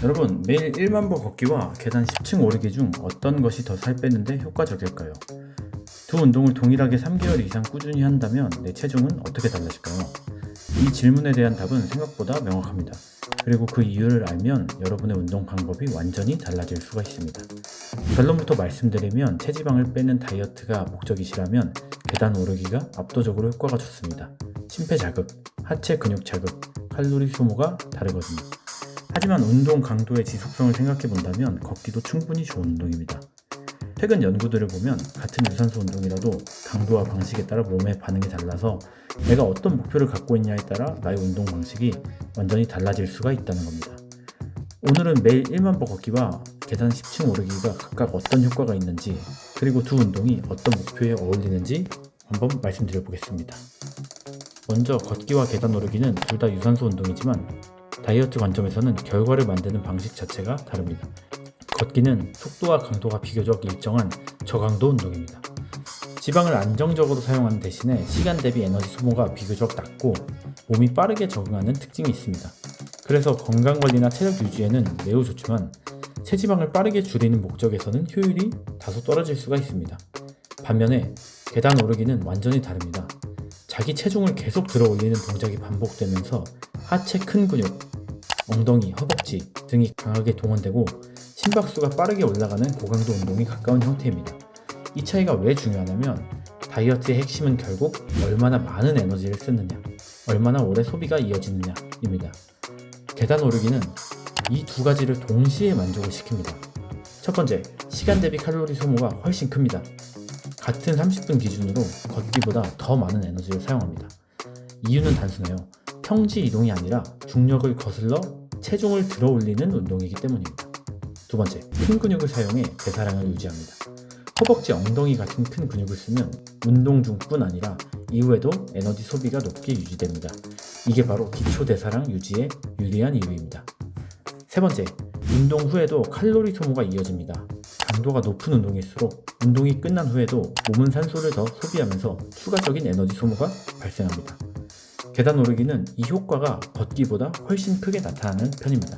여러분, 매일 1만 보 걷기와 계단 10층 오르기 중 어떤 것이 더 살 빼는데 효과적일까요? 두 운동을 동일하게 3개월 이상 꾸준히 한다면 내 체중은 어떻게 달라질까요? 이 질문에 대한 답은 생각보다 명확합니다. 그리고 그 이유를 알면 여러분의 운동 방법이 완전히 달라질 수가 있습니다. 결론부터 말씀드리면 체지방을 빼는 다이어트가 목적이시라면 계단 오르기가 압도적으로 효과가 좋습니다. 심폐 자극, 하체 근육 자극, 칼로리 소모가 다르거든요. 하지만 운동 강도의 지속성을 생각해 본다면 걷기도 충분히 좋은 운동입니다. 최근 연구들을 보면 같은 유산소 운동이라도 강도와 방식에 따라 몸의 반응이 달라서 내가 어떤 목표를 갖고 있냐에 따라 나의 운동 방식이 완전히 달라질 수가 있다는 겁니다. 오늘은 매일 1만 보 걷기와 계단 10층 오르기가 각각 어떤 효과가 있는지, 그리고 두 운동이 어떤 목표에 어울리는지 한번 말씀드려 보겠습니다. 먼저 걷기와 계단 오르기는 둘 다 유산소 운동이지만 다이어트 관점에서는 결과를 만드는 방식 자체가 다릅니다. 걷기는 속도와 강도가 비교적 일정한 저강도 운동입니다. 지방을 안정적으로 사용하는 대신에 시간 대비 에너지 소모가 비교적 낮고 몸이 빠르게 적응하는 특징이 있습니다. 그래서 건강관리나 체력 유지에는 매우 좋지만 체지방을 빠르게 줄이는 목적에서는 효율이 다소 떨어질 수가 있습니다. 반면에 계단 오르기는 완전히 다릅니다. 자기 체중을 계속 들어 올리는 동작이 반복되면서 하체 큰 근육, 엉덩이, 허벅지 등이 강하게 동원되고 심박수가 빠르게 올라가는 고강도 운동에 가까운 형태입니다. 이 차이가 왜 중요하냐면 다이어트의 핵심은 결국 얼마나 많은 에너지를 쓰느냐, 얼마나 오래 소비가 이어지느냐입니다. 계단 오르기는 이 두 가지를 동시에 만족을 시킵니다. 첫 번째, 시간 대비 칼로리 소모가 훨씬 큽니다. 같은 30분 기준으로 걷기보다 더 많은 에너지를 사용합니다. 이유는 단순해요. 평지 이동이 아니라 중력을 거슬러 체중을 들어 올리는 운동이기 때문입니다. 두 번째, 큰 근육을 사용해 대사량을 유지합니다. 허벅지, 엉덩이 같은 큰 근육을 쓰면 운동 중뿐 아니라 이후에도 에너지 소비가 높게 유지됩니다. 이게 바로 기초 대사량 유지에 유리한 이유입니다. 세 번째, 운동 후에도 칼로리 소모가 이어집니다. 강도가 높은 운동일수록 운동이 끝난 후에도 몸은 산소를 더 소비하면서 추가적인 에너지 소모가 발생합니다. 계단 오르기는 이 효과가 걷기보다 훨씬 크게 나타나는 편입니다.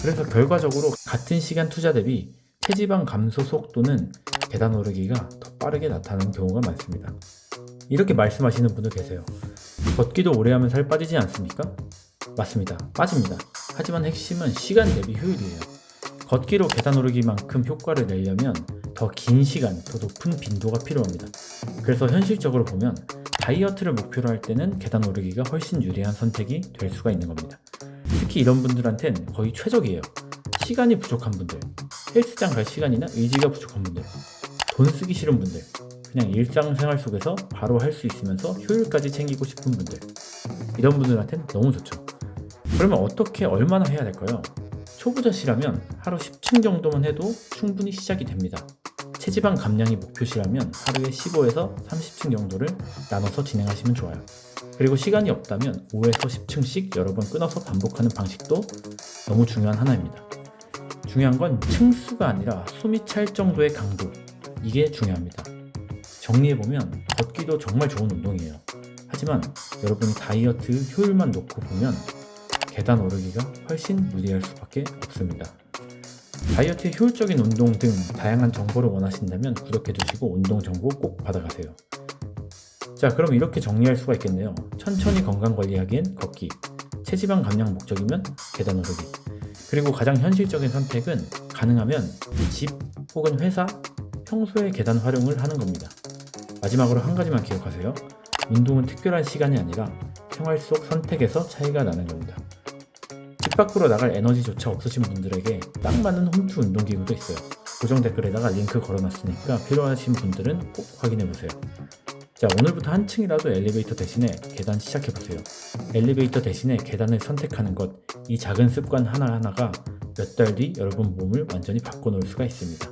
그래서 결과적으로 같은 시간 투자 대비 체지방 감소 속도는 계단 오르기가 더 빠르게 나타나는 경우가 많습니다. 이렇게 말씀하시는 분도 계세요. 걷기도 오래 하면 살 빠지지 않습니까? 맞습니다. 빠집니다. 하지만 핵심은 시간 대비 효율이에요. 걷기로 계단 오르기만큼 효과를 내려면 더 긴 시간, 더 높은 빈도가 필요합니다. 그래서 현실적으로 보면 다이어트를 목표로 할 때는 계단 오르기가 훨씬 유리한 선택이 될 수가 있는 겁니다. 특히 이런 분들한텐 거의 최적이에요. 시간이 부족한 분들, 헬스장 갈 시간이나 의지가 부족한 분들, 돈 쓰기 싫은 분들, 그냥 일상생활 속에서 바로 할 수 있으면서 효율까지 챙기고 싶은 분들, 이런 분들한텐 너무 좋죠. 그러면 어떻게 얼마나 해야 될까요? 초보자시라면 하루 10층 정도만 해도 충분히 시작이 됩니다. 체지방 감량이 목표시라면 하루에 15에서 30층 정도를 나눠서 진행하시면 좋아요. 그리고 시간이 없다면 5에서 10층씩 여러 번 끊어서 반복하는 방식도 너무 중요한 하나입니다. 중요한 건 층수가 아니라 숨이 찰 정도의 강도, 이게 중요합니다. 정리해보면 걷기도 정말 좋은 운동이에요. 하지만 여러분이 다이어트 효율만 놓고 보면 계단 오르기가 훨씬 유리할 수밖에 없습니다. 다이어트에 효율적인 운동 등 다양한 정보를 원하신다면 구독해두시고 운동 정보 꼭 받아가세요. 자, 그럼 이렇게 정리할 수가 있겠네요. 천천히 건강관리하기엔 걷기, 체지방 감량 목적이면 계단 오르기, 그리고 가장 현실적인 선택은 가능하면 집 혹은 회사, 평소에 계단 활용을 하는 겁니다. 마지막으로 한 가지만 기억하세요. 운동은 특별한 시간이 아니라 생활 속 선택에서 차이가 나는 겁니다. 집 밖으로 나갈 에너지조차 없으신 분들에게 딱 맞는 홈트 운동기구도 있어요. 고정 댓글에다가 링크 걸어놨으니까 필요하신 분들은 꼭 확인해보세요. 자, 오늘부터 한층이라도 엘리베이터 대신에 계단 시작해보세요. 엘리베이터 대신에 계단을 선택하는 것, 이 작은 습관 하나하나가 몇 달 뒤 여러분 몸을 완전히 바꿔놓을 수가 있습니다.